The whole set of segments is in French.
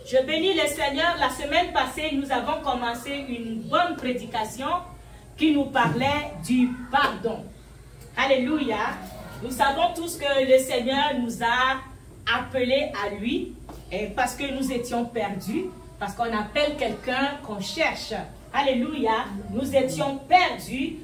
Je bénis le Seigneur. La semaine passée, nous avons commencé une bonne prédication qui nous parlait du pardon. Alléluia. Nous savons tous que le Seigneur nous a appelés à lui parce que nous étions perdus, parce qu'on appelle quelqu'un qu'on cherche. Alléluia. Nous étions perdus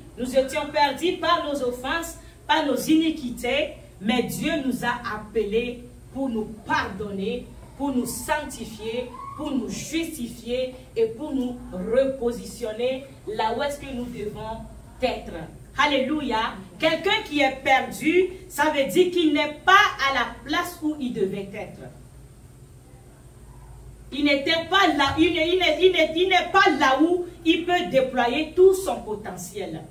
par nos offenses, par nos iniquités, mais Dieu nous a appelés pour nous pardonner, pour nous sanctifier, pour nous justifier et pour nous repositionner là où est-ce que nous devons être. Alléluia. Quelqu'un qui est perdu, ça veut dire qu'il n'est pas à la place où il devait être. Il n'était pas là, il n'est pas là où il peut déployer tout son potentiel.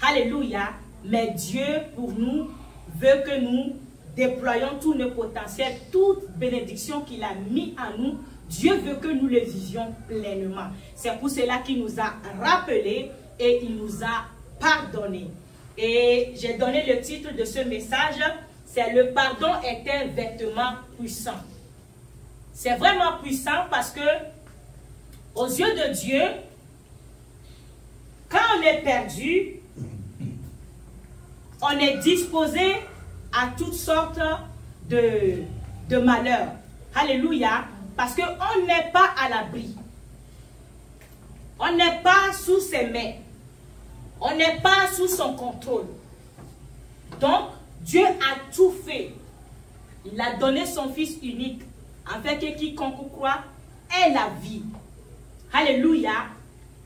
Alléluia. Mais Dieu, pour nous, veut que nous déployons tout nos potentiels, toute bénédiction qu'il a mis en nous. Dieu veut que nous le vivions pleinement. C'est pour cela qu'il nous a rappelés et il nous a pardonné. Et j'ai donné le titre de ce message, c'est le pardon est un vêtement puissant. C'est vraiment puissant parce que aux yeux de Dieu, quand on est perdu, on est disposé à toutes sortes de malheurs. Alléluia. Parce qu'on n'est pas à l'abri. On n'est pas sous ses mains. On n'est pas sous son contrôle. Donc, Dieu a tout fait. Il a donné son Fils unique, afin que quiconque croit ait la vie. Alléluia.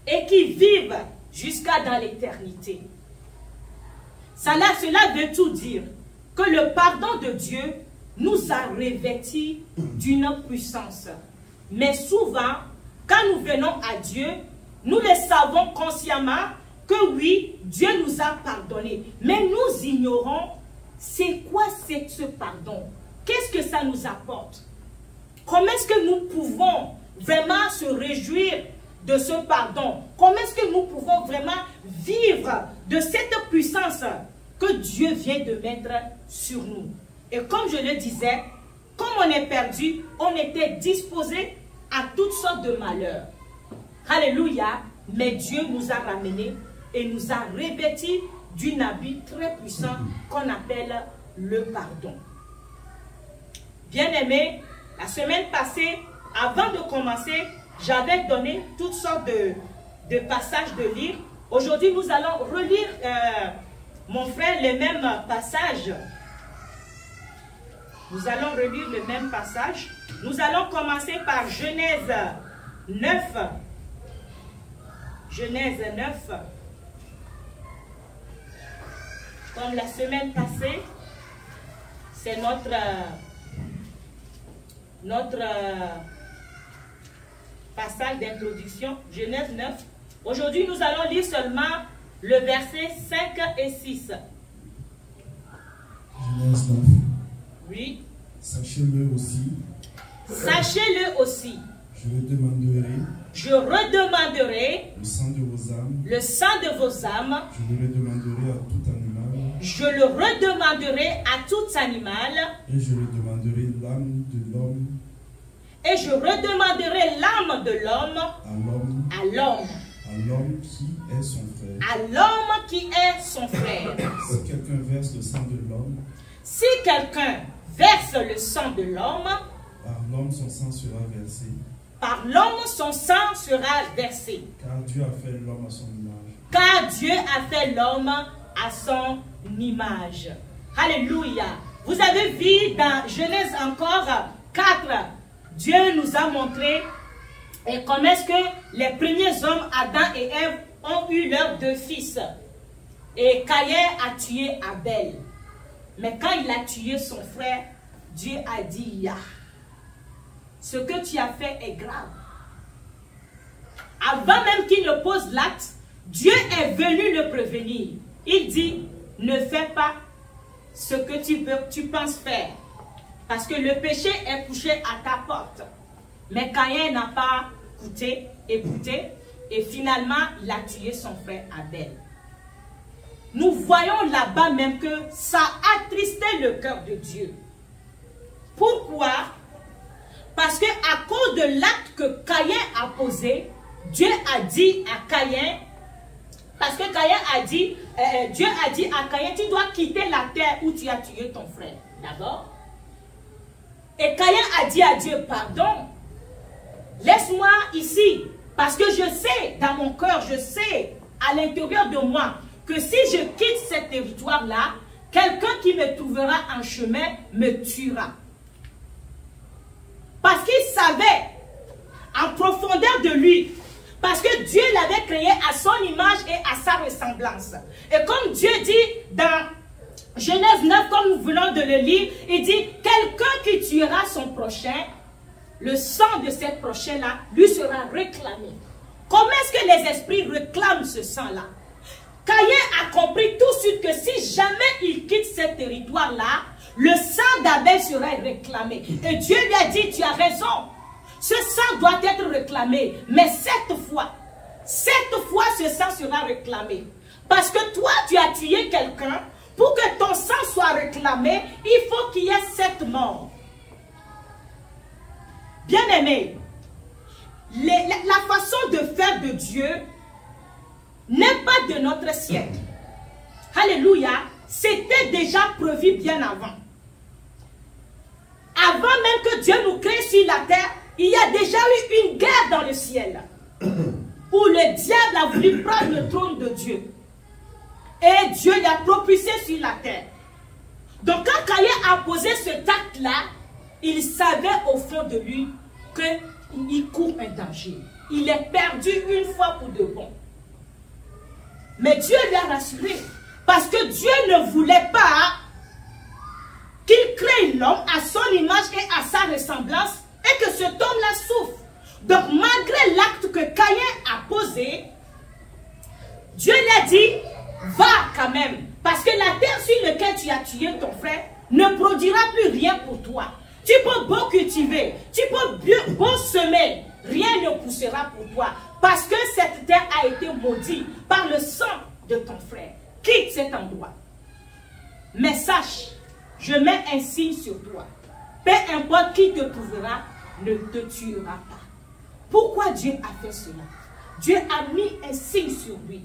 Et qu'il vive jusqu'à dans l'éternité. Cela veut tout dire. Que le pardon de Dieu nous a revêtis d'une puissance. Mais souvent, quand nous venons à Dieu, nous le savons consciemment que oui, Dieu nous a pardonné. Mais nous ignorons c'est quoi ce pardon. Qu'est-ce que ça nous apporte? Comment est-ce que nous pouvons vraiment se réjouir de ce pardon? Comment est-ce que nous pouvons vraiment vivre de cette puissance que Dieu vient de mettre sur nous? Et comme je le disais, comme on est perdu, on était disposé à toutes sortes de malheurs. Alléluia. Mais Dieu nous a ramenés et nous a revêtis d'un habit très puissant qu'on appelle le pardon. Bien-aimés, la semaine passée, avant de commencer, j'avais donné toutes sortes de passages de livres. Aujourd'hui, nous allons relire, mon frère, les mêmes passages. Nous allons relire le même passage. Nous allons commencer par Genèse 9. Genèse 9. Comme la semaine passée, c'est notre passage d'introduction. Genèse 9. Aujourd'hui, nous allons lire seulement le verset 5 et 6. Genèse 9. Oui. Sachez-le aussi. Sachez-le aussi. Je redemanderai le sang de vos âmes. Le sang de vos âmes. Je le redemanderai à tout animal. Et je redemanderai l'âme de l'homme. Et je redemanderai l'âme de l'homme. À l'homme. À l'homme qui est son frère. À l'homme qui est son frère. Si quelqu'un verse le sang de l'homme. Si quelqu'un verse le sang de l'homme. Par l'homme son sang sera versé. Par l'homme son sang sera versé. Car Dieu a fait l'homme à son image. Car Dieu a fait l'homme à son image. Alléluia. Vous avez vu dans Genèse encore 4, Dieu nous a montré et comment est-ce que les premiers hommes, Adam et Ève, ont eu leurs 2 fils. Et Caïn a tué Abel. Mais quand il a tué son frère, Dieu a dit, ya, ce que tu as fait est grave. Avant même qu'il ne pose l'acte, Dieu est venu le prévenir. Il dit, ne fais pas ce que tu penses faire. Parce que le péché est couché à ta porte. Mais Caïn n'a pas écouté. Et finalement, il a tué son frère Abel. Nous voyons là-bas même que ça attristait le cœur de Dieu. Pourquoi? Parce que à cause de l'acte que Caïn a posé, Dieu a dit à Caïn, parce que Caïn a dit, Dieu a dit à Caïn, tu dois quitter la terre où tu as tué ton frère. D'accord? Et Caïn a dit à Dieu, pardon, laisse-moi ici, parce que je sais, dans mon cœur, je sais, à l'intérieur de moi, que si je quitte ce territoire-là, quelqu'un qui me trouvera en chemin me tuera. Parce qu'il savait, en profondeur de lui, parce que Dieu l'avait créé à son image et à sa ressemblance. Et comme Dieu dit dans Genèse 9, comme nous venons de le lire, il dit, quelqu'un qui tuera son prochain, le sang de ce prochain-là lui sera réclamé. Comment est-ce que les esprits réclament ce sang-là? Caïn a compris tout de suite que si jamais il quitte ce territoire-là, le sang d'Abel serait réclamé. Et Dieu lui a dit, tu as raison. Ce sang doit être réclamé. Mais cette fois, ce sang sera réclamé. Parce que toi, tu as tué quelqu'un. Pour que ton sang soit réclamé, il faut qu'il y ait 7 morts. Bien-aimé, la façon de faire de Dieu n'est pas de notre siècle. Alléluia. C'était déjà prévu bien avant. Avant même que Dieu nous crée sur la terre, il y a déjà eu une guerre dans le ciel. Où le diable a voulu prendre le trône de Dieu. Et Dieu l'a propulsé sur la terre. Donc quand Caïn a posé cet acte-là, il savait au fond de lui qu'il court un danger. Il est perdu une fois pour de bon. Mais Dieu l'a rassuré. Parce que Dieu ne voulait pas qu'il crée l'homme à son image et à sa ressemblance et que cet homme-là souffre. Donc malgré l'acte que Caïn a posé, Dieu lui a dit, va quand même. Parce que la terre sur laquelle tu as tué ton frère ne produira plus rien pour toi. Tu peux beau cultiver, tu peux beau semer, rien ne poussera pour toi. Parce que cette terre a été maudite par le sang de ton frère. Quitte cet endroit. Mais sache, je mets un signe sur toi. Peu importe qui te trouvera, ne te tuera pas. Pourquoi Dieu a fait cela? Dieu a mis un signe sur lui.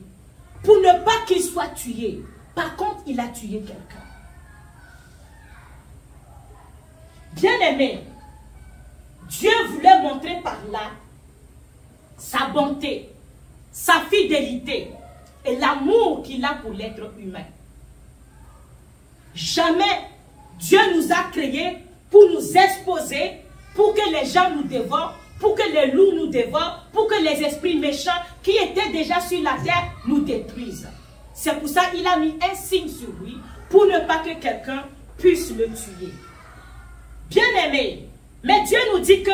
Pour ne pas qu'il soit tué. Par contre, il a tué quelqu'un. Bien-aimé, Dieu voulait montrer par là sa bonté, sa fidélité et l'amour qu'il a pour l'être humain. Jamais Dieu nous a créés pour nous exposer, pour que les gens nous dévorent, pour que les loups nous dévorent, pour que les esprits méchants qui étaient déjà sur la terre nous détruisent. C'est pour ça qu'il a mis un signe sur lui, pour ne pas que quelqu'un puisse le tuer. Bien-aimé, mais Dieu nous dit que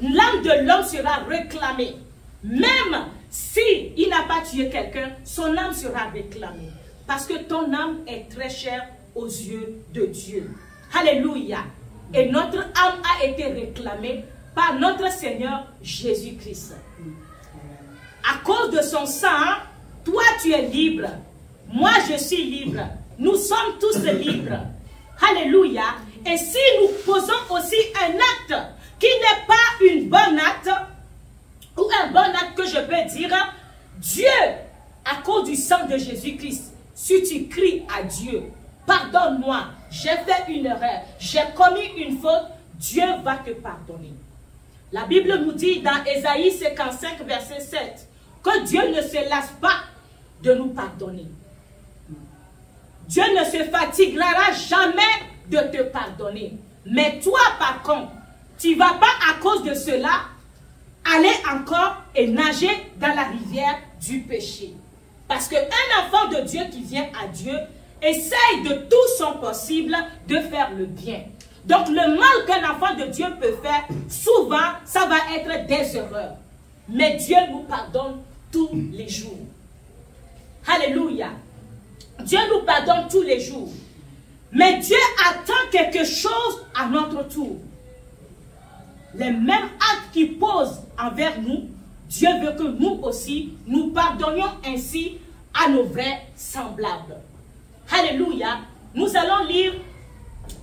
l'âme de l'homme sera réclamée. Même s'il n'a pas tué quelqu'un, son âme sera réclamée. Parce que ton âme est très chère aux yeux de Dieu. Alléluia. Et notre âme a été réclamée par notre Seigneur Jésus-Christ. À cause de son sang, toi tu es libre. Moi je suis libre. Nous sommes tous libres. Alléluia. Et si nous posons aussi un acte qui n'est pas une bonne acte, ou un bon acte que je peux dire, Dieu, à cause du sang de Jésus-Christ, si tu cries à Dieu, pardonne-moi, j'ai fait une erreur, j'ai commis une faute, Dieu va te pardonner. La Bible nous dit dans Ésaïe 55, verset 7, que Dieu ne se lasse pas de nous pardonner. Dieu ne se fatiguera jamais de te pardonner. Mais toi, par contre, tu ne vas pas à cause de cela aller encore et nager dans la rivière du péché. Parce qu'un enfant de Dieu qui vient à Dieu essaye de tout son possible de faire le bien. Donc le mal qu'un enfant de Dieu peut faire, souvent, ça va être des erreurs. Mais Dieu nous pardonne tous les jours. Alléluia. Dieu nous pardonne tous les jours. Mais Dieu attend quelque chose à notre tour. Les mêmes actes qu'il pose envers nous, Dieu veut que nous aussi, nous pardonnions ainsi à nos vrais semblables. Alléluia. Nous allons lire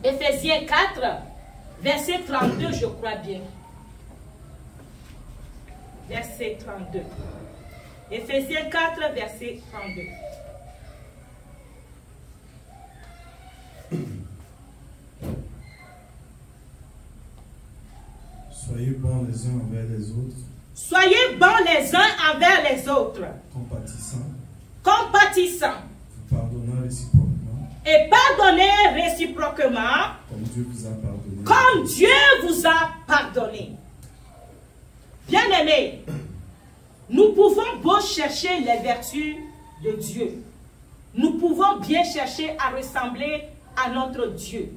Éphésiens 4, verset 32, je crois bien. Verset 32. Éphésiens 4, verset 32. Soyez bons les uns envers les autres. Soyez bons les uns envers les autres. Compatissants. Compatissants. Vous pardonnant réciproquement. Et pardonnez réciproquement. Comme Dieu vous a pardonné. Comme Dieu vous a pardonné. Bien-aimés, nous pouvons beau chercher les vertus de Dieu. Nous pouvons bien chercher à ressembler à notre Dieu.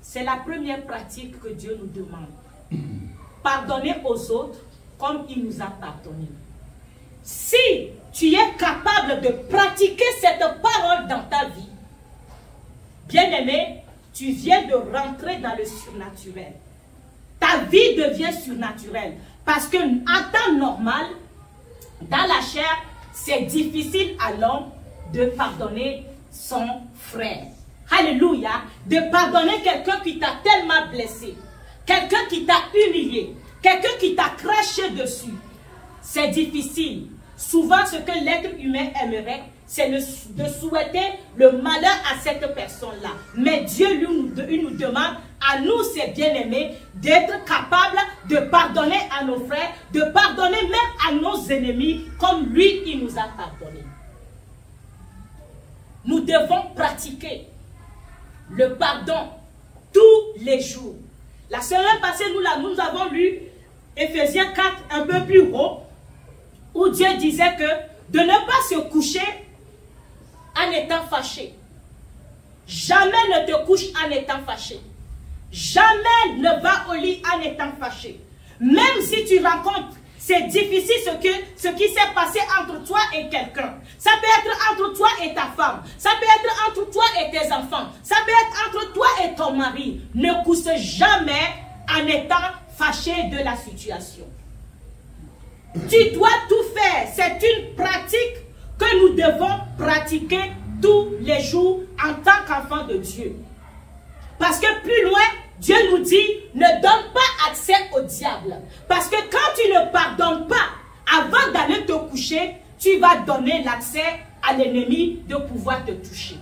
C'est la première pratique que Dieu nous demande. Pardonner aux autres comme il nous a pardonné. Si tu es capable de pratiquer cette parole dans ta vie, bien-aimé, tu viens de rentrer dans le surnaturel. Ta vie devient surnaturelle. Parce qu'en temps normal, dans la chair, c'est difficile à l'homme de pardonner son frère. Alléluia. De pardonner quelqu'un qui t'a tellement blessé. Quelqu'un qui t'a humilié. Quelqu'un qui t'a craché dessus. C'est difficile. Souvent, ce que l'être humain aimerait, c'est de souhaiter le malheur à cette personne-là. Mais Dieu, lui, nous demande, à nous, ses bien-aimés, d'être capables de pardonner à nos frères, de pardonner même à nos ennemis, comme lui, il nous a pardonné. Nous devons pratiquer le pardon tous les jours. La semaine passée, nous avons lu Éphésiens 4 un peu plus haut, où Dieu disait que de ne pas se coucher en étant fâché. Jamais ne te couche en étant fâché. Jamais ne va au lit en étant fâché. Même si tu rencontres, c'est difficile ce qui s'est passé entre toi et quelqu'un. Ça peut être entre toi et ta femme. Ça peut être entre toi et tes enfants. Ça peut être entre toi et ton mari. Ne couche jamais en étant fâché de la situation. Tu dois tout faire. C'est une pratique que nous devons pratiquer tous les jours en tant qu'enfants de Dieu. Parce que plus loin, Dieu nous dit, ne donne pas accès au diable. Parce que quand tu ne pardonnes pas, avant d'aller te coucher, tu vas donner l'accès à l'ennemi de pouvoir te toucher.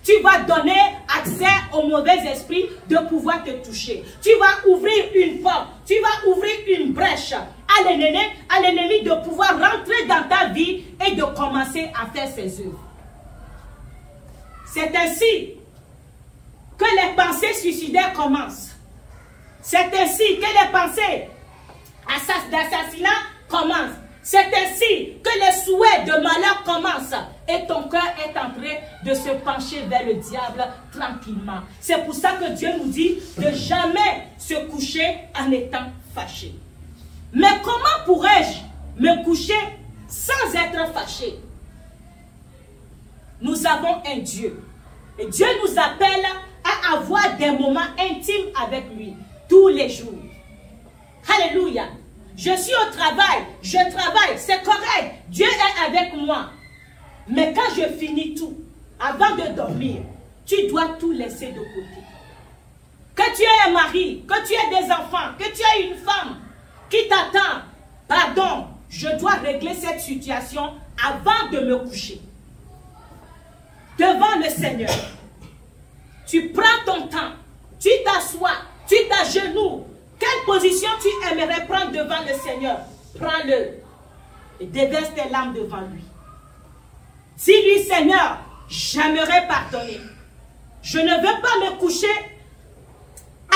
Tu vas donner accès au mauvais esprit de pouvoir te toucher. Tu vas ouvrir une porte, tu vas ouvrir une brèche à l'ennemi de pouvoir rentrer dans ta vie et de commencer à faire ses œuvres. C'est ainsi que les pensées suicidaires commencent. C'est ainsi que les pensées d'assassinat commencent. C'est ainsi que les souhaits de malheur commencent. Et ton cœur est en train de se pencher vers le diable tranquillement. C'est pour ça que Dieu nous dit de jamais se coucher en étant fâché. Mais comment pourrais-je me coucher sans être fâché? Nous avons un Dieu. Et Dieu nous appelle à avoir des moments intimes avec lui tous les jours. Alléluia. Je suis au travail, je travaille, c'est correct. Dieu est avec moi. Mais quand je finis tout, avant de dormir, tu dois tout laisser de côté. Que tu aies un mari, que tu aies des enfants, que tu aies une femme qui t'attend, pardon, je dois régler cette situation avant de me coucher. Devant le Seigneur, tu prends ton temps, tu t'assois, tu t'agenouilles. Quelle position tu aimerais prendre devant le Seigneur? Prends-le et déverse tes larmes devant lui. Dis-lui, Seigneur, j'aimerais pardonner. Je ne veux pas me coucher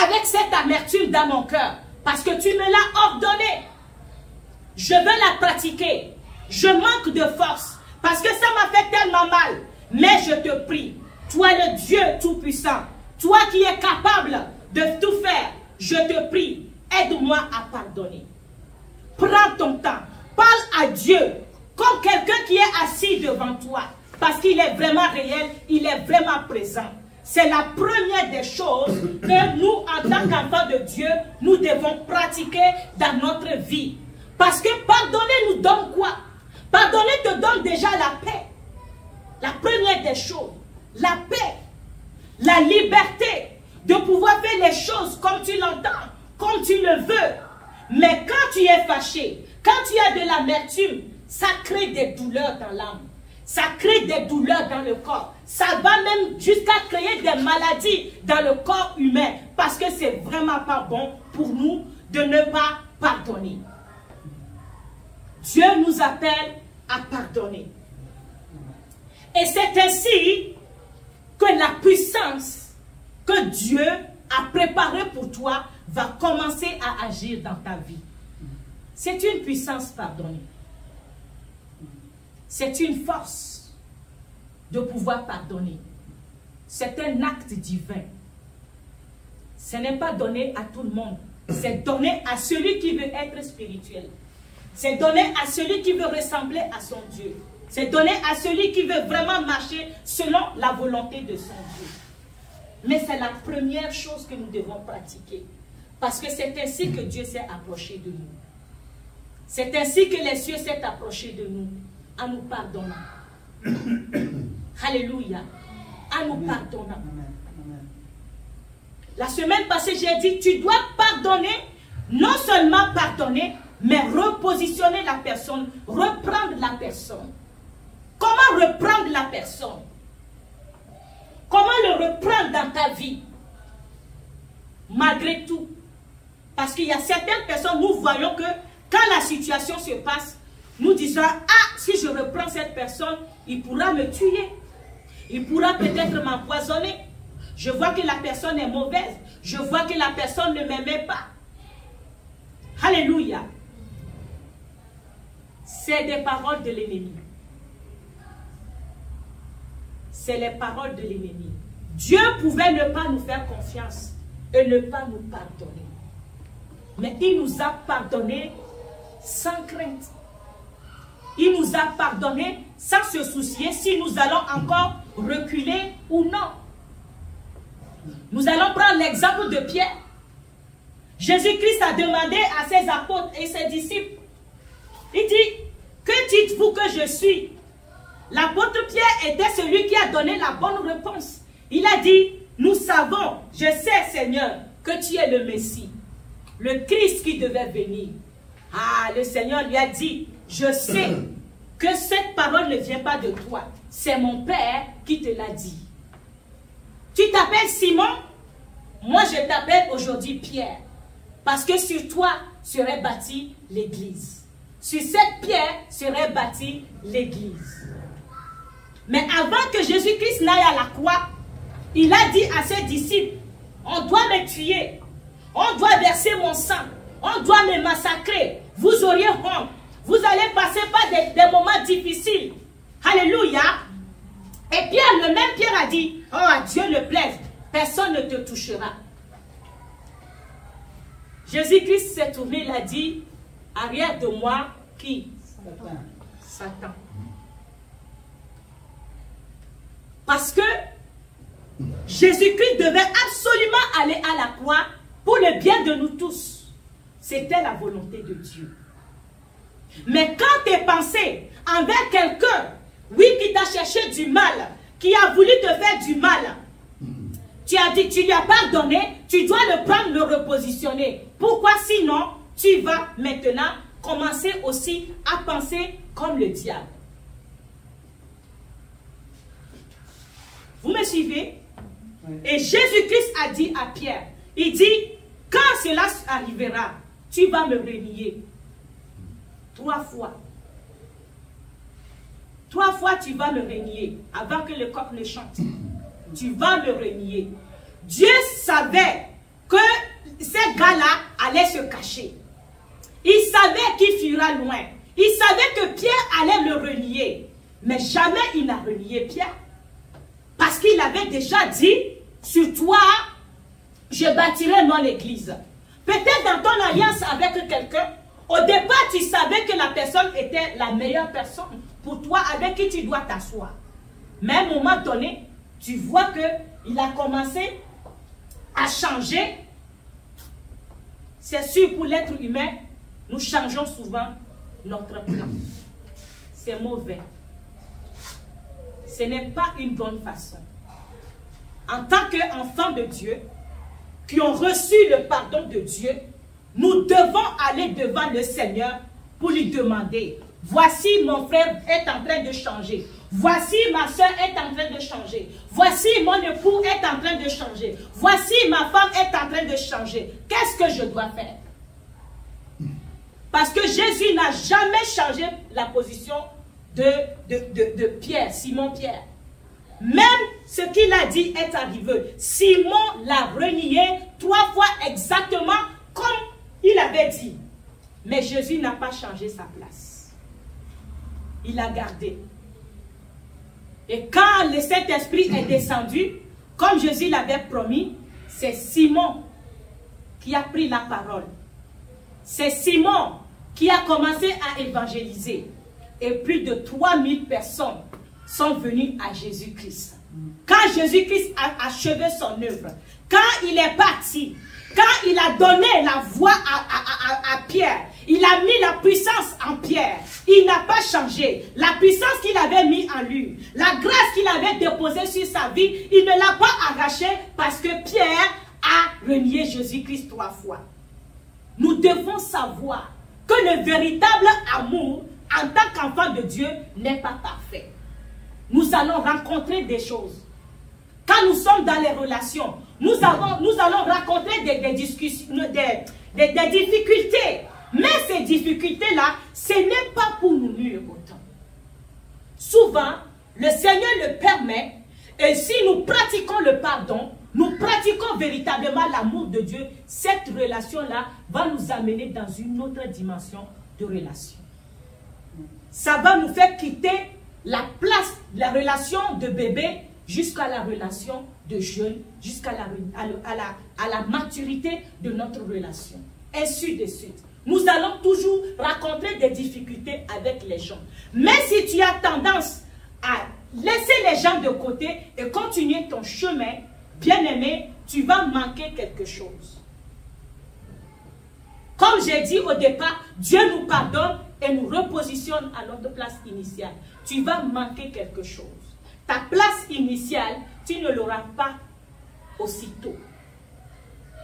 avec cette amertume dans mon cœur parce que tu me l'as ordonné. Je veux la pratiquer. Je manque de force parce que ça m'a fait tellement mal. Mais je te prie, toi le Dieu Tout-Puissant, toi qui es capable de tout faire, je te prie, aide-moi à pardonner. Prends ton temps, parle à Dieu comme quelqu'un qui est assis devant toi. Parce qu'il est vraiment réel, il est vraiment présent. C'est la première des choses que nous, en tant qu'enfants de Dieu, nous devons pratiquer dans notre vie. Parce que pardonner nous donne quoi? Pardonner te donne déjà la paix. La première des choses, la paix, la liberté. de pouvoir faire les choses comme tu l'entends, comme tu le veux. Mais quand tu es fâché, quand tu as de l'amertume, ça crée des douleurs dans l'âme. Ça crée des douleurs dans le corps. Ça va même jusqu'à créer des maladies dans le corps humain. Parce que c'est vraiment pas bon pour nous de ne pas pardonner. Dieu nous appelle à pardonner. Et c'est ainsi que la puissance que Dieu a préparée pour toi va commencer à agir dans ta vie. C'est une puissance pardonnée. C'est une force de pouvoir pardonner. C'est un acte divin. Ce n'est pas donné à tout le monde. C'est donné à celui qui veut être spirituel. C'est donné à celui qui veut ressembler à son Dieu. C'est donné à celui qui veut vraiment marcher selon la volonté de son Dieu. Mais c'est la première chose que nous devons pratiquer. Parce que c'est ainsi que Dieu s'est approché de nous. C'est ainsi que les cieux s'est approché de nous, en nous pardonnant. Alléluia. En nous pardonnant. La semaine passée, j'ai dit, tu dois pardonner, non seulement pardonner, mais repositionner la personne, reprendre la personne. Comment reprendre la personne? Comment le reprendre dans ta vie? Malgré tout. Parce qu'il y a certaines personnes, nous voyons que quand la situation se passe, nous disons, ah, si je reprends cette personne, il pourra me tuer. Il pourra peut-être m'empoisonner. Je vois que la personne est mauvaise. Je vois que la personne ne m'aimait pas. Alléluia. C'est des paroles de l'ennemi. C'est les paroles de l'ennemi. Dieu pouvait ne pas nous faire confiance et ne pas nous pardonner. Mais il nous a pardonné sans crainte. Il nous a pardonné sans se soucier si nous allons encore reculer ou non. Nous allons prendre l'exemple de Pierre. Jésus-Christ a demandé à ses apôtres et ses disciples. Il dit, que dites-vous que je suis? L'apôtre Pierre était celui qui a donné la bonne réponse. Il a dit, nous savons, je sais Seigneur, que tu es le Messie, le Christ qui devait venir. Ah, le Seigneur lui a dit, je sais que cette parole ne vient pas de toi. C'est mon Père qui te l'a dit. Tu t'appelles Simon, moi je t'appelle aujourd'hui Pierre. Parce que sur toi serait bâtie l'église. Sur cette pierre serait bâtie l'église. Mais avant que Jésus-Christ n'aille à la croix, il a dit à ses disciples, on doit me tuer, on doit verser mon sang, on doit me massacrer, vous auriez honte, vous allez passer par des moments difficiles. Alléluia. Et Pierre, le même Pierre a dit, oh, à Dieu ne plaise, personne ne te touchera. Jésus-Christ s'est tourné, il a dit, arrière de moi, qui? Satan. Parce que Jésus-Christ devait absolument aller à la croix pour le bien de nous tous. C'était la volonté de Dieu. Mais quand tes pensées envers quelqu'un, oui, qui t'a cherché du mal, qui a voulu te faire du mal, tu as dit, tu lui as pardonné, tu dois le prendre, le repositionner. Pourquoi sinon, tu vas maintenant commencer aussi à penser comme le diable. Vous me suivez? Oui. Et Jésus-Christ a dit à Pierre, il dit, quand cela arrivera, tu vas me renier 3 fois. 3 fois tu vas me renier avant que le coq ne chante. Tu vas me renier. Dieu savait que ces gars-là allaient se cacher. Il savait qu'il fuira loin. Il savait que Pierre allait le renier. Mais jamais il n'a renié Pierre. Parce qu'il avait déjà dit, sur toi, je bâtirai mon église. Peut-être dans ton alliance avec quelqu'un, au départ, tu savais que la personne était la meilleure personne pour toi avec qui tu dois t'asseoir. Mais à un moment donné, tu vois qu'il a commencé à changer. C'est sûr, pour l'être humain, nous changeons souvent notre plan. C'est mauvais. Ce n'est pas une bonne façon. En tant qu'enfant de Dieu, qui ont reçu le pardon de Dieu, nous devons aller devant le Seigneur pour lui demander, voici mon frère est en train de changer. Voici ma soeur est en train de changer. Voici mon époux est en train de changer. Voici ma femme est en train de changer. Qu'est-ce que je dois faire? Parce que Jésus n'a jamais changé la position de Pierre, Simon-Pierre. Même ce qu'il a dit est arrivé. Simon l'a renié 3 fois exactement comme il avait dit. Mais Jésus n'a pas changé sa place. Il a gardé. Et quand le Saint-Esprit est descendu, comme Jésus l'avait promis, c'est Simon qui a pris la parole. C'est Simon qui a commencé à évangéliser. Et plus de 3000 personnes sont venues à Jésus-Christ. Quand Jésus-Christ a achevé son œuvre, quand il est parti, quand il a donné la voix à Pierre, il a mis la puissance en Pierre. Il n'a pas changé. La puissance qu'il avait mis en lui, la grâce qu'il avait déposée sur sa vie, il ne l'a pas arrachée parce que Pierre a renié Jésus-Christ 3 fois. Nous devons savoir que le véritable amour en tant qu'enfant de Dieu n'est pas parfait. Nous allons rencontrer des choses. Quand nous sommes dans les relations, nous allons rencontrer des discussions, des difficultés. Mais ces difficultés-là, ce n'est pas pour nous nuire autant. Souvent, le Seigneur le permet, et si nous pratiquons le pardon, nous pratiquons véritablement l'amour de Dieu, cette relation-là va nous amener dans une autre dimension de relation. Ça va nous faire quitter la place, la relation de bébé jusqu'à la relation de jeune, jusqu'à la maturité de notre relation. Ainsi de suite. Nous allons toujours rencontrer des difficultés avec les gens. Mais si tu as tendance à laisser les gens de côté et continuer ton chemin, bien-aimé, tu vas manquer quelque chose. Comme j'ai dit au départ, Dieu nous pardonne et nous repositionne à notre place initiale. Tu vas manquer quelque chose. Ta place initiale, tu ne l'auras pas aussitôt.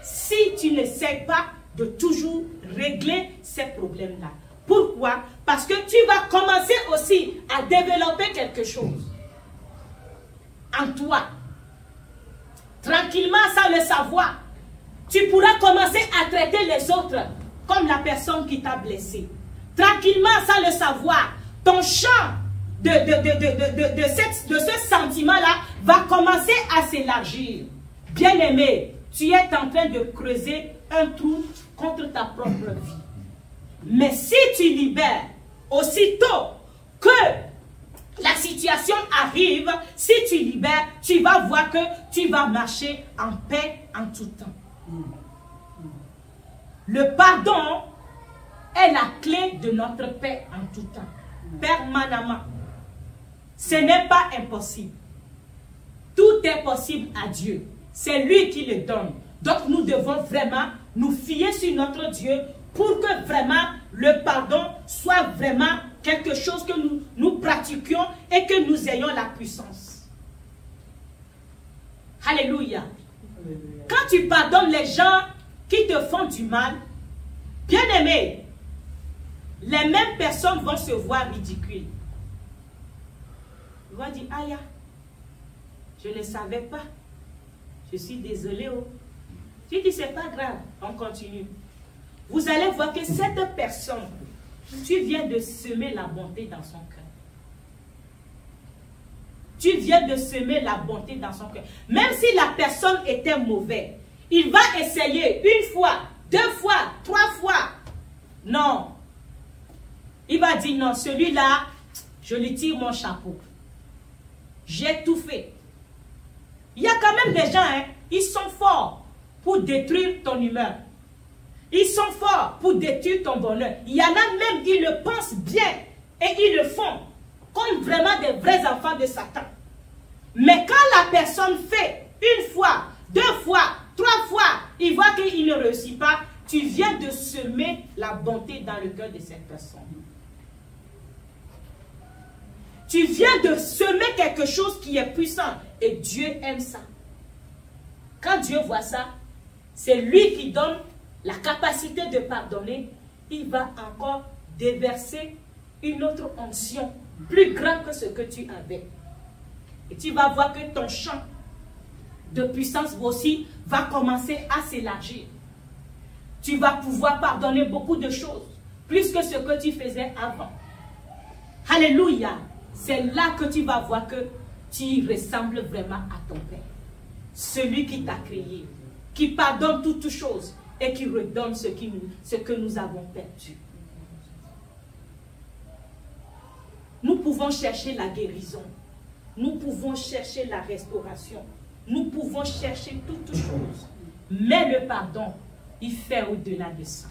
Si tu n'essaies pas de toujours régler ces problèmes-là. Pourquoi? Parce que tu vas commencer aussi à développer quelque chose en toi. Tranquillement, sans le savoir, tu pourras commencer à traiter les autres comme la personne qui t'a blessé. Tranquillement, sans le savoir, ton champ de ce sentiment-là va commencer à s'élargir. Bien-aimé, tu es en train de creuser un trou contre ta propre vie. Mais si tu libères, aussitôt que la situation arrive, si tu libères, tu vas voir que tu vas marcher en paix en tout temps. Le pardon est la clé de notre paix en tout temps, permanemment. Ce n'est pas impossible. Tout est possible à Dieu. C'est lui qui le donne. Donc nous devons vraiment nous fier sur notre Dieu pour que vraiment le pardon soit vraiment quelque chose que nous pratiquions et que nous ayons la puissance. Alléluia. Quand tu pardonnes les gens qui te font du mal, bien aimé, les mêmes personnes vont se voir ridicules. Ils vont dire, aïe, je ne savais pas. Je suis désolé. Oh. Tu dis, c'est pas grave, on continue. Vous allez voir que cette personne, tu viens de semer la bonté dans son cœur. Tu viens de semer la bonté dans son cœur. Même si la personne était mauvaise, il va essayer 1 fois, 2 fois, 3 fois. Non. Il va dire non, celui-là, je lui tire mon chapeau. J'ai tout fait. Il y a quand même des gens, hein, ils sont forts pour détruire ton humeur. Ils sont forts pour détruire ton bonheur. Il y en a même, ils le pensent bien et ils le font comme vraiment des vrais enfants de Satan. Mais quand la personne fait 1 fois, 2 fois, 3 fois, il voit qu'il ne réussit pas, tu viens de semer la bonté dans le cœur de cette personne. Tu viens de semer quelque chose qui est puissant et Dieu aime ça. Quand Dieu voit ça, c'est lui qui donne la capacité de pardonner, il va encore déverser une autre onction plus grande que ce que tu avais. Et tu vas voir que ton champ de puissance aussi va commencer à s'élargir. Tu vas pouvoir pardonner beaucoup de choses, plus que ce que tu faisais avant. Alléluia. C'est là que tu vas voir que tu ressembles vraiment à ton Père. Celui qui t'a créé, qui pardonne toutes choses et qui redonne ce que nous avons perdu. Nous pouvons chercher la guérison. Nous pouvons chercher la restauration. Nous pouvons chercher toutes choses. Mais le pardon, il fait au-delà de ça.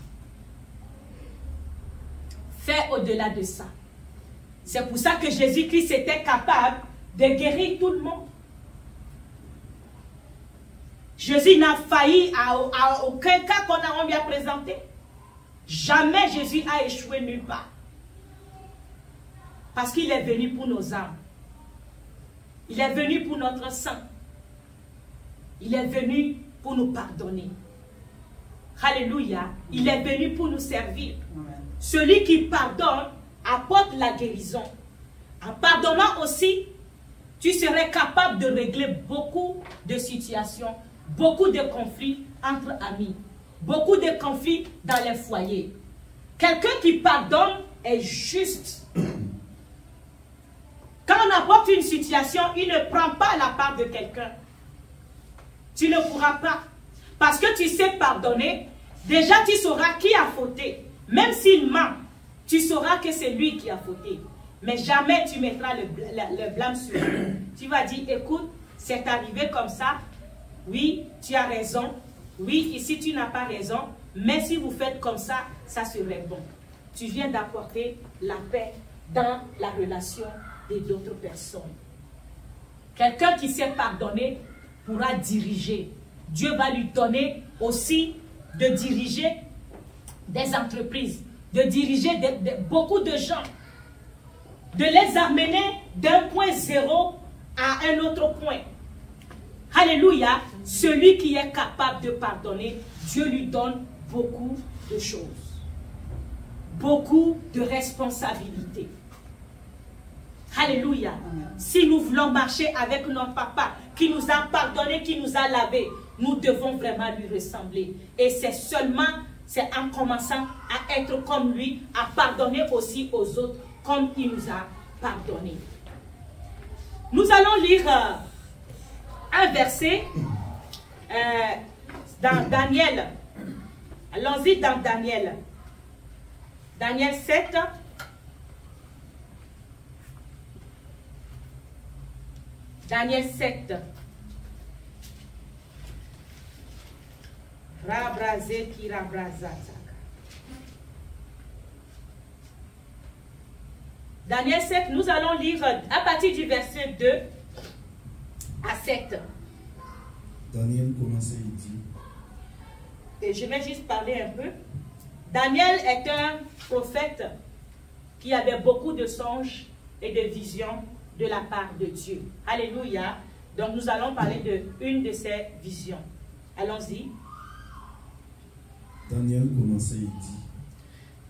Fait au-delà de ça. C'est pour ça que Jésus-Christ était capable de guérir tout le monde. Jésus n'a failli à aucun cas qu'on lui a présenté. Jamais Jésus a échoué nulle part. Parce qu'il est venu pour nos âmes. Il est venu pour notre sang. Il est venu pour nous pardonner. Alléluia. Il est venu pour nous servir. Amen. Celui qui pardonne apporte la guérison. En pardonnant aussi, tu serais capable de régler beaucoup de situations, beaucoup de conflits entre amis, beaucoup de conflits dans les foyers. Quelqu'un qui pardonne est juste. Quand on apporte une situation, il ne prend pas la part de quelqu'un. Tu ne pourras pas. Parce que tu sais pardonner, déjà tu sauras qui a fauté. Même s'il ment, tu sauras que c'est lui qui a fauté. Mais jamais tu mettras le blâme sur lui. Tu vas dire, écoute, c'est arrivé comme ça. Oui, tu as raison. Oui, ici tu n'as pas raison. Mais si vous faites comme ça, ça serait bon. Tu viens d'apporter la paix dans la relation d'autres personnes. Quelqu'un qui sait pardonner pourra diriger. Dieu va lui donner aussi de diriger des entreprises, de diriger beaucoup de gens, de les amener d'un point zéro à un autre point. Alléluia. Celui qui est capable de pardonner, Dieu lui donne beaucoup de choses, beaucoup de responsabilités. Alléluia. Si nous voulons marcher avec notre papa qui nous a pardonné, qui nous a lavé, nous devons vraiment lui ressembler. Et c'est en commençant à être comme lui, à pardonner aussi aux autres comme il nous a pardonné. Nous allons lire un verset dans Daniel. Allons-y dans Daniel. Daniel 7. Daniel 7. Daniel 7, nous allons lire à partir du verset 2 à 7. Daniel commençait et dit. Et je vais juste parler un peu. Daniel est un prophète qui avait beaucoup de songes et de visions de la part de Dieu. Alléluia. Donc nous allons parler de une de ces visions. Allons-y. Daniel commençait et dit.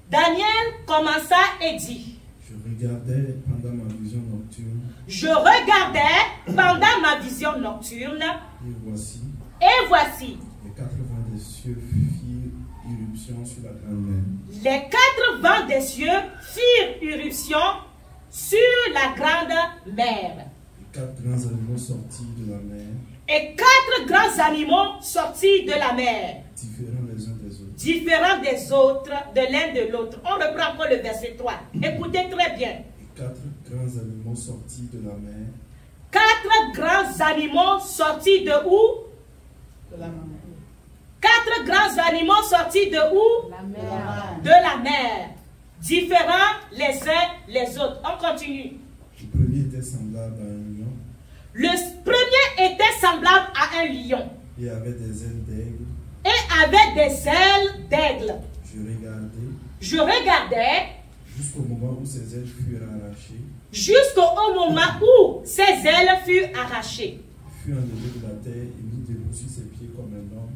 Daniel commença et dit. Je regardais pendant ma vision nocturne. Je regardais pendant ma vision nocturne. Et voici. Les 4 vents des cieux firent irruption sur la grande mer. Les 4 vents des cieux firent irruption sur la grande mer. Et 4 grands animaux sortis de la mer. Et 4 grands animaux sortis de la mer. Différents les uns des autres. Différents des autres, de l'un de l'autre. On reprend encore le verset 3. Écoutez très bien. Et 4 grands animaux sortis de la mer. 4 grands animaux sortis de où? De la mer. 4 grands animaux sortis de où? La mer. De la mer. Différents les uns les autres. On continue. Le premier était semblable à un lion. Le premier était semblable à un lion. Et avait des ailes d'aigle. Et avait des ailes d'aigle. Je regardais. Jusqu'au moment où ses ailes furent arrachées. Jusqu'au moment où ses ailes furent arrachées. Il fut enlevé de la terre et mis debout sur ses pieds comme un homme.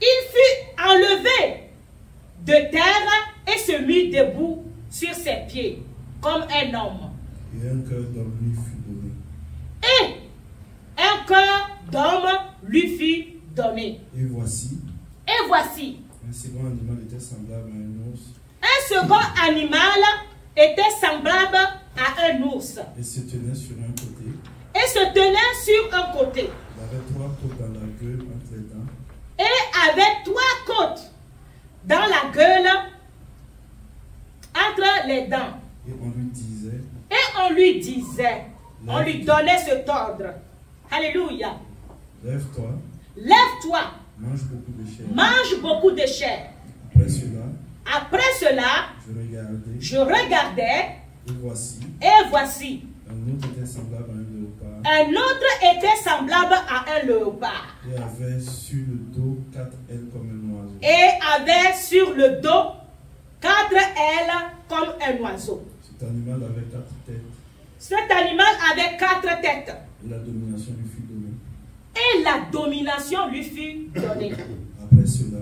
Il fut enlevé de terre et se mit debout sur ses pieds, comme un homme. Et un cœur d'homme lui fut donné. Et un cœur d'homme lui fut donné. Et voici, Un second animal était semblable à un ours. Un second animal était semblable à un ours. Et se tenait sur un côté. Et se tenait sur un côté. Il avait 3 côtes dans la gueule entre les dents. Et avait 3 côtes dans la gueule entre les dents. Et on lui disait, on lui donnait cet ordre. Alléluia. lève-toi, Lève-toi, mange beaucoup de chair. mange beaucoup de chair. Après cela, Après cela, je regardais, je regardais, et voici, et voici, un autre était semblable à un léopard, un autre était semblable à un léopard, et avait sur le dos 4 ailes comme un oiseau. et avait sur le dos 4 ailes comme un oiseau. Cet animal avait 4 têtes, Cet animal avait 4 têtes, et la domination lui fut donnée. et la domination lui fut donnée. Après cela,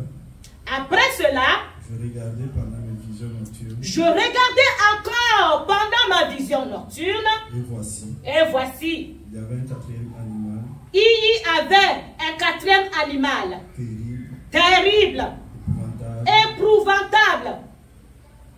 Après cela, je regardais pendant mes visions nocturnes, je regardais encore pendant ma vision nocturne, et voici, et voici, il y avait un 4e animal, il y avait un 4e animal, terrible, terrible, épouvantable épouvantable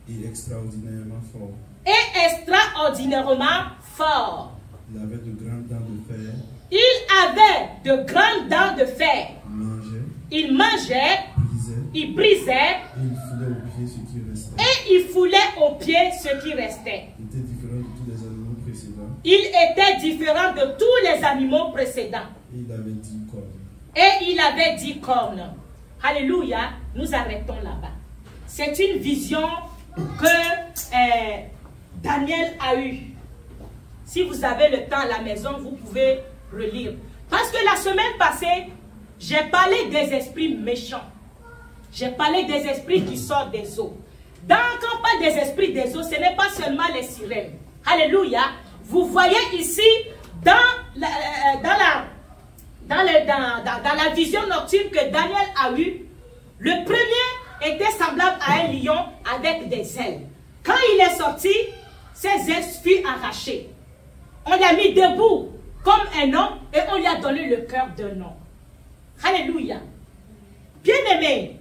et extraordinairement fort. et extraordinairement fort. Il avait de grandes dents de fer, Il avait de grandes dents de fer. il mangeait, Il mangeait, brisait, il brisait et il foulait aux pieds ce qui restait. et il foulait aux pieds ce qui restait. Il était différent de tous les animaux précédents. Il était différent de tous les animaux précédents. Et il avait 10 cornes. Et il avait 10 cornes. Alléluia. Nous arrêtons là-bas. C'est une vision que Daniel a eue. Si vous avez le temps à la maison, vous pouvez relire. Parce que la semaine passée, j'ai parlé des esprits méchants. J'ai parlé des esprits qui sortent des eaux. Quand on parle des esprits des eaux, ce n'est pas seulement les sirènes. Alléluia. Vous voyez ici, dans la vision nocturne que Daniel a eue, le premier était semblable à un lion avec des ailes. Quand il est sorti, ses ailes furent arrachées. On l'a mis debout comme un homme et on lui a donné le cœur d'un homme. Alléluia. Bien-aimés,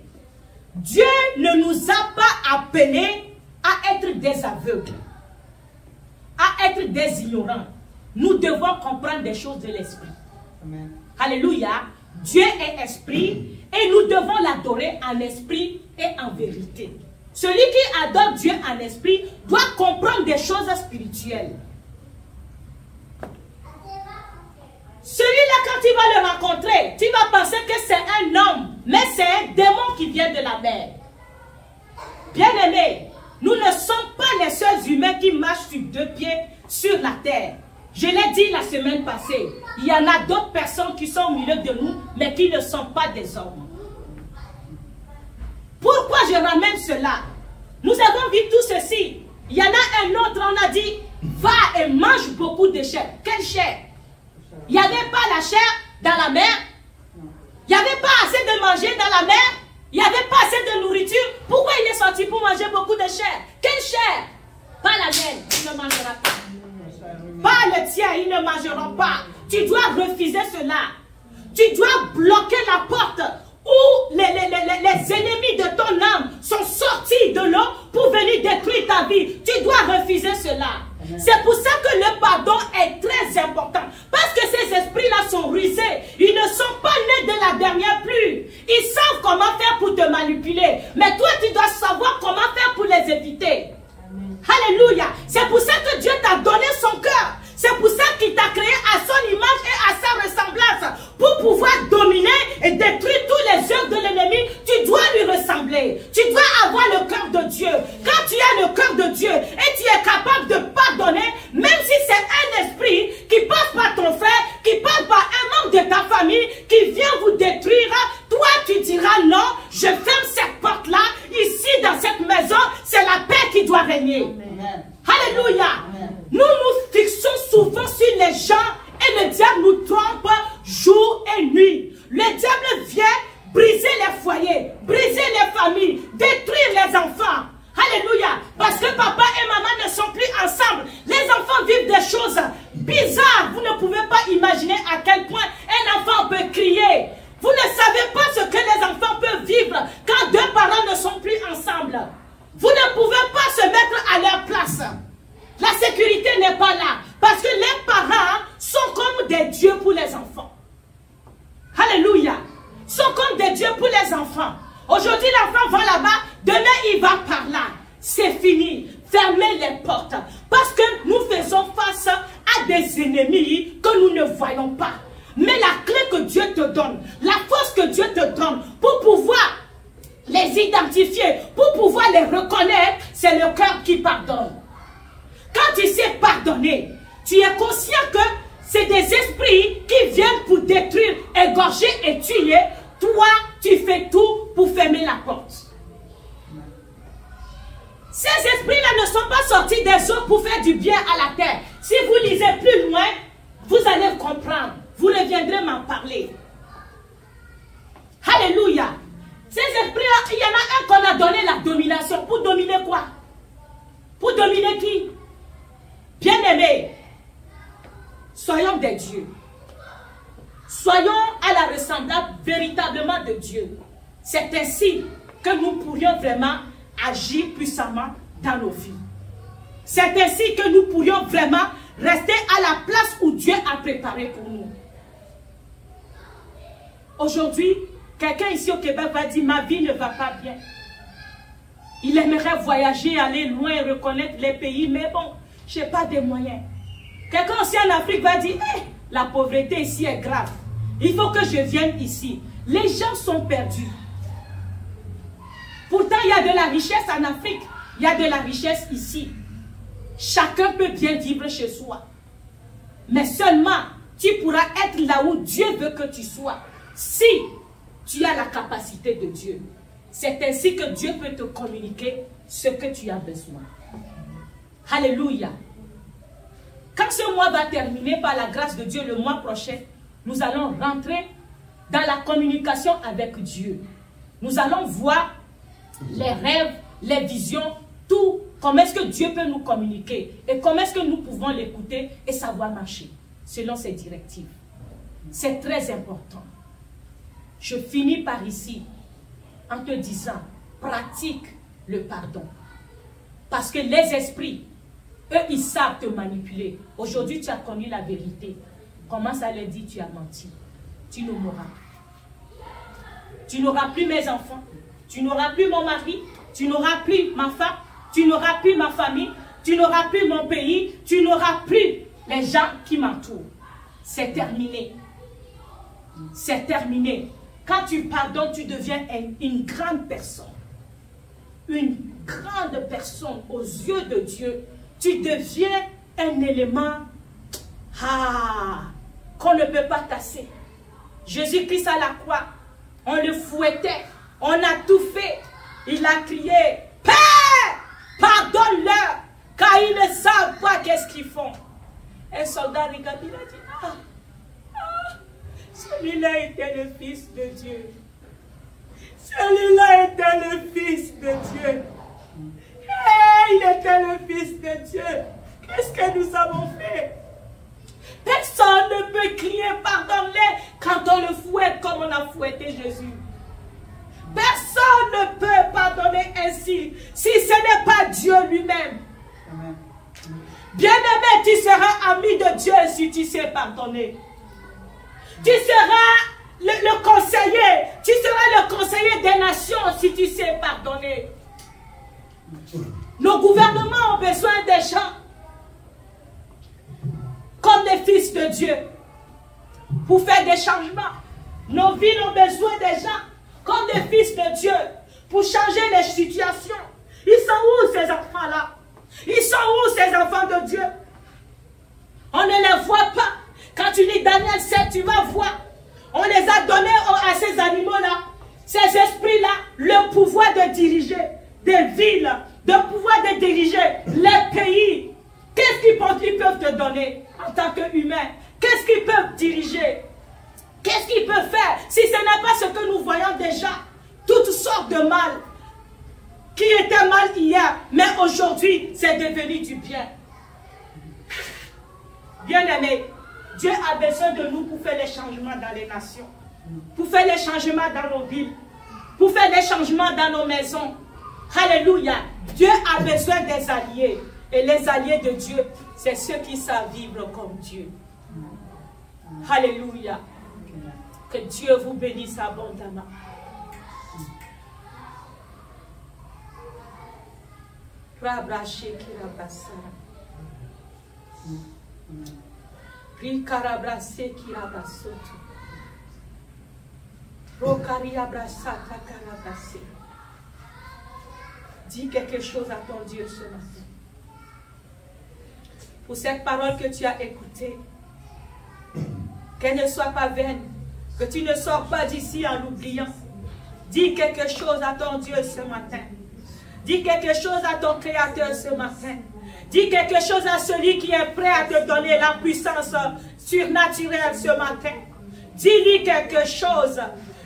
Dieu ne nous a pas appelés à être des aveugles, à être des ignorants. Nous devons comprendre des choses de l'esprit. Amen. Alléluia. Dieu est esprit et nous devons l'adorer en esprit et en vérité. Celui qui adore Dieu en esprit doit comprendre des choses spirituelles. Celui-là, quand tu vas le rencontrer, tu vas penser que c'est un homme, mais c'est un démon qui vient de la mer. Bien-aimés, nous ne sommes pas les seuls humains qui marchent sur 2 pieds sur la terre. Je l'ai dit la semaine passée, il y en a d'autres personnes qui sont au milieu de nous, mais qui ne sont pas des hommes. Pourquoi je ramène cela? Nous avons vu tout ceci. Il y en a un autre, on a dit, va et mange beaucoup de chair. Quelle chair? Il n'y avait pas la chair dans la mer. Il n'y avait pas assez de manger dans la mer. Il n'y avait pas assez de nourriture. Pourquoi il est sorti pour manger beaucoup de chair? Quelle chair? Pas la mienne, il ne mangera pas. Pas le tien, ils ne mangeront pas. Tu dois refuser cela. Tu dois bloquer la porte où les ennemis de ton âme sont sortis de l'eau pour venir détruire ta vie. Tu dois refuser cela. C'est pour ça que le pardon est très important. Parce que ces esprits-là sont rusés. Ils ne sont pas nés de la dernière pluie. Ils savent comment faire pour te manipuler. Mais toi, tu dois savoir comment faire pour les éviter. Alléluia. C'est pour ça que Dieu t'a donné son cœur. C'est pour ça qu'il t'a créé à son image et à sa ressemblance. Pour pouvoir dominer et détruire tous les œuvres de l'ennemi, tu dois lui ressembler. Tu dois avoir le cœur de Dieu. Quand tu as le cœur de Dieu et tu es capable de pardonner, même si c'est un esprit qui passe par ton frère, qui passe par un membre de ta famille, qui vient vous détruire, toi tu diras non, je ferme cette porte-là. Ici dans cette maison, c'est la paix qui doit régner. Amen. Alléluia. Amen. Nous nous fixons souvent sur les gens et le diable nous trompe jour et nuit. Le diable vient briser les foyers. parents ne sont plus ensemble. Vous ne pouvez pas se mettre à leur place. La sécurité n'est pas là. Parce que les parents sont comme des dieux pour les enfants. Alléluia. Sont comme des dieux pour les enfants. Aujourd'hui, l'enfant va là-bas. Demain, il va par là. C'est fini. Fermez les portes. Parce que nous faisons face à des ennemis que nous ne voyons pas. Mais la clé que Dieu te donne, la force que Dieu te donne pour pouvoir les identifier, pour pouvoir les reconnaître, c'est le cœur qui pardonne. Quand tu sais pardonner, tu es conscient que c'est des esprits qui viennent pour détruire, égorger et tuer. Toi, tu fais tout pour fermer la porte. Ces esprits-là ne sont pas sortis des eaux pour faire du bien à la terre. Si vous lisez plus loin, vous allez comprendre. Vous reviendrez m'en parler. Alléluia. Ces esprits-là, il y en a un qu'on a donné la domination. Pour dominer quoi? Pour dominer qui? Bien-aimés, soyons des dieux. Soyons à la ressemblance véritablement de Dieu. C'est ainsi que nous pourrions vraiment agir puissamment dans nos vies. C'est ainsi que nous pourrions vraiment rester à la place où Dieu a préparé pour nous. Aujourd'hui, quelqu'un ici au Québec va dire, ma vie ne va pas bien. Il aimerait voyager, aller loin, reconnaître les pays, mais bon, je n'ai pas de moyens. Quelqu'un aussi en Afrique va dire, hey, la pauvreté ici est grave. Il faut que je vienne ici. Les gens sont perdus. Pourtant, il y a de la richesse en Afrique. Il y a de la richesse ici. Chacun peut bien vivre chez soi. Mais seulement, tu pourras être là où Dieu veut que tu sois. Si tu as la capacité de Dieu. C'est ainsi que Dieu peut te communiquer ce que tu as besoin. Alléluia. Quand ce mois va terminer par la grâce de Dieu, le mois prochain, nous allons rentrer dans la communication avec Dieu. Nous allons voir les rêves, les visions, tout. Comment est-ce que Dieu peut nous communiquer et comment est-ce que nous pouvons l'écouter et savoir marcher selon ses directives. C'est très important. Je finis par ici en te disant, pratique le pardon. Parce que les esprits, eux, ils savent te manipuler. Aujourd'hui, tu as connu la vérité. Commence à leur dire, tu as menti. Tu ne mourras plus. Tu n'auras plus mes enfants. Tu n'auras plus mon mari. Tu n'auras plus ma femme. Tu n'auras plus ma famille. Tu n'auras plus mon pays. Tu n'auras plus les gens qui m'entourent. C'est terminé. C'est terminé. Quand tu pardonnes, tu deviens une grande personne. Une grande personne aux yeux de Dieu. Tu deviens un élément qu'on ne peut pas casser. Jésus-Christ à la croix, on le fouettait, on a tout fait. Il a crié, Père, pardonne-leur, car ils ne savent pas qu'est-ce qu'ils font. Un soldat regarde, il a dit, celui-là était le Fils de Dieu. Celui-là était le Fils de Dieu. Hey, il était le Fils de Dieu. Qu'est-ce que nous avons fait? Personne ne peut crier pardonne-les quand on le fouette comme on a fouetté Jésus. Personne ne peut pardonner ainsi si ce n'est pas Dieu lui-même. Bien-aimé, tu seras ami de Dieu si tu sais pardonner. Tu seras le conseiller. Tu seras le conseiller des nations si tu sais pardonner. Nos gouvernements ont besoin des gens comme des fils de Dieu pour faire des changements. Nos villes ont besoin des gens comme des fils de Dieu pour changer les situations. Ils sont où ces enfants-là? Ils sont où ces enfants de Dieu? On ne les voit pas. Quand tu lis Daniel 7, tu vas voir. On les a donnés à ces animaux-là, ces esprits-là, le pouvoir de diriger des villes, le pouvoir de diriger les pays. Qu'est-ce qu'ils peuvent te donner en tant qu'humain? Qu'est-ce qu'ils peuvent diriger? Qu'est-ce qu'ils peuvent faire si ce n'est pas ce que nous voyons déjà? Toutes sortes de mal qui étaient mal hier, mais aujourd'hui, c'est devenu du bien. Bien-aimés, Dieu a besoin de nous pour faire les changements dans les nations, pour faire les changements dans nos villes, pour faire des changements dans nos maisons. Alléluia. Dieu a besoin des alliés. Et les alliés de Dieu, c'est ceux qui savent vivre comme Dieu. Alléluia. Que Dieu vous bénisse abondamment. Rabraché qui rabrassara. Ricarabrasé qui rabrassoto. Rocari abrassata carabrasé. Dis quelque chose à ton Dieu ce matin. Pour cette parole que tu as écoutée, qu'elle ne soit pas vaine, que tu ne sors pas d'ici en l'oubliant. Dis quelque chose à ton Dieu ce matin. Dis quelque chose à ton Créateur ce matin. Dis quelque chose à celui qui est prêt à te donner la puissance surnaturelle ce matin. Dis-lui quelque chose.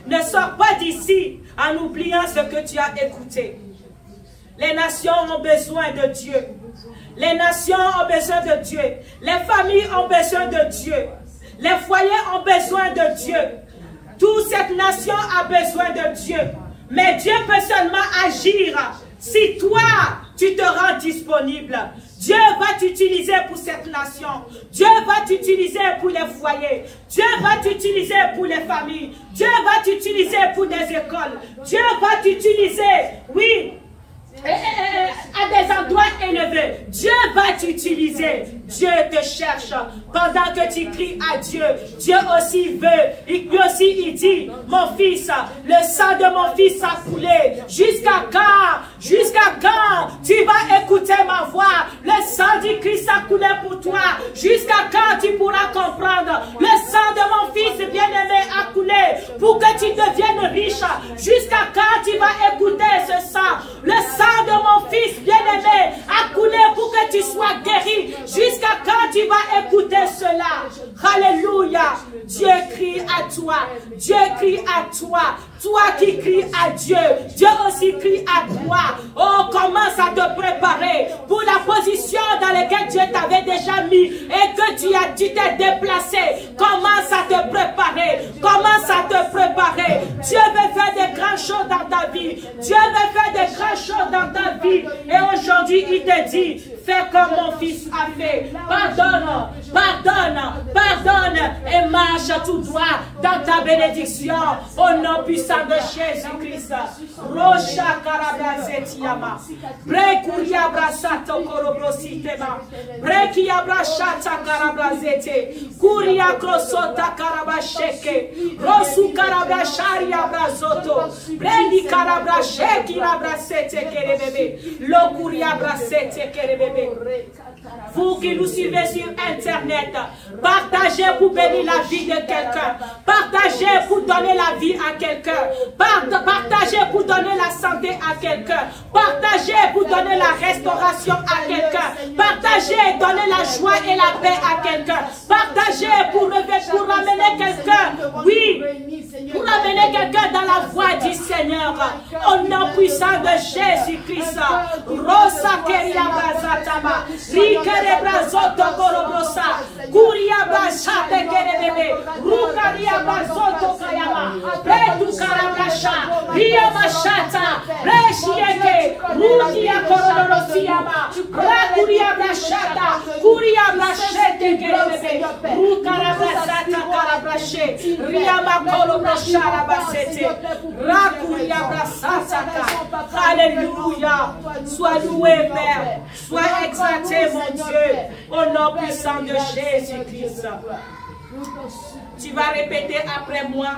Ne sors pas d'ici en oubliant ce que tu as écouté. Les nations ont besoin de Dieu. Les nations ont besoin de Dieu. Les familles ont besoin de Dieu. Les foyers ont besoin de Dieu. Toute cette nation a besoin de Dieu. Mais Dieu peut seulement agir si toi, tu te rends disponible. Dieu va t'utiliser pour cette nation. Dieu va t'utiliser pour les foyers. Dieu va t'utiliser pour les familles. Dieu va t'utiliser pour des écoles. Dieu va t'utiliser, oui, à des endroits élevés. Dieu va t'utiliser. Dieu te cherche. Pendant que tu cries à Dieu, Dieu aussi veut. Lui aussi il dit, mon fils, le sang de mon fils a coulé. Jusqu'à quand? Jusqu'à quand tu vas écouter ma voix? Le sang du Christ a coulé pour toi. Jusqu'à quand tu pourras comprendre? Le sang de mon fils bien-aimé a coulé pour que tu deviennes riche. Jusqu'à quand tu vas écouter ce sang? Le sang de mon fils bien-aimé a coulé pour que tu sois guéri. Jusqu'à quand tu vas écouter cela? Alléluia. Dieu crie à toi. Dieu crie à toi. Toi qui cries à Dieu, Dieu aussi crie à toi. Oh, commence à te préparer pour la position dans laquelle Dieu t'avait déjà mis et que tu t'es déplacé. Commence à te préparer. Commence à te préparer. Dieu veut faire des grandes choses dans ta vie. Dieu veut faire des grandes choses dans ta vie. Et aujourd'hui, il te dit, fais comme mon fils a fait. Pardonne, pardonne, pardonne et marche tout droit dans ta bénédiction. Au nom puissant de Jésus-Christ. Rocha karabrazetiama. Brekuria brasato korobrositema. Brekia brashata karabrazete. Kuria krosota karabasheke. Rosu karabrasharia brazoto. Brendi karabrasheki labrasete kerebebe. Lokuria brasete kerebebe. Vous qui nous suivez sur Internet, partagez pour bénir la vie de quelqu'un. Partagez pour donner la vie à quelqu'un. Partagez pour donner la santé à quelqu'un. Partagez pour donner la restauration à quelqu'un. Partagez, donner la joie et la paix à quelqu'un. Partagez pour ramener quelqu'un. Oui, pour amener quelqu'un dans la voie du Seigneur. Au nom puissant de Jésus-Christ. Rosa keria bazatama. Rikere brazoto korobrosa. Kuria bashate kerebebe. Rukaria bazoto kayama. Bretu karabrasha. Ria mashata. Reshieke. Rukia korodorosiyama. Rakuria brashata. Kuria brashete kerebebe. Rukarabrazata karabrashe. Ria makolo brashara basete. Rakuria brasataka. Alléluia. Sois loué, Père. Sois exalté, mon Dieu. Au nom puissant de Jésus-Christ. Tu vas répéter après moi.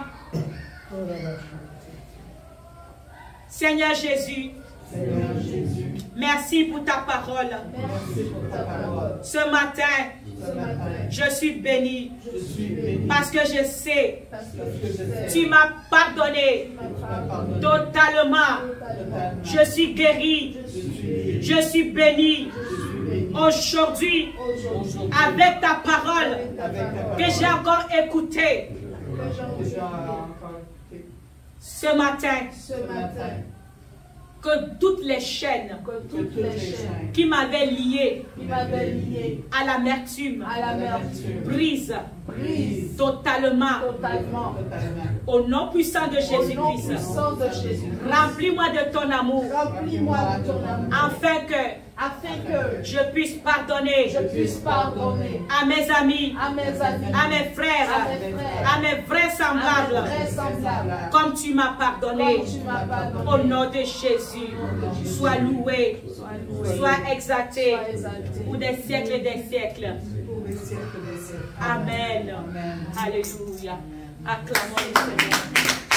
Seigneur Jésus, merci pour ta parole. Ce matin, je suis béni parce que je sais, tu m'as pardonné totalement. Je suis guéri, je suis béni. Aujourd'hui, avec ta parole que j'ai encore écoutée, ce matin, que toutes les chaînes qui m'avaient lié à l'amertume brise totalement au nom puissant de Jésus-Christ. Remplis-moi de ton amour afin que je puisse pardonner à mes amis, à mes frères, à mes vrais semblables, comme tu m'as pardonné. Au nom de Jésus, sois loué, sois exalté pour des siècles et des siècles. Amen. Alléluia. Acclamons le Seigneur.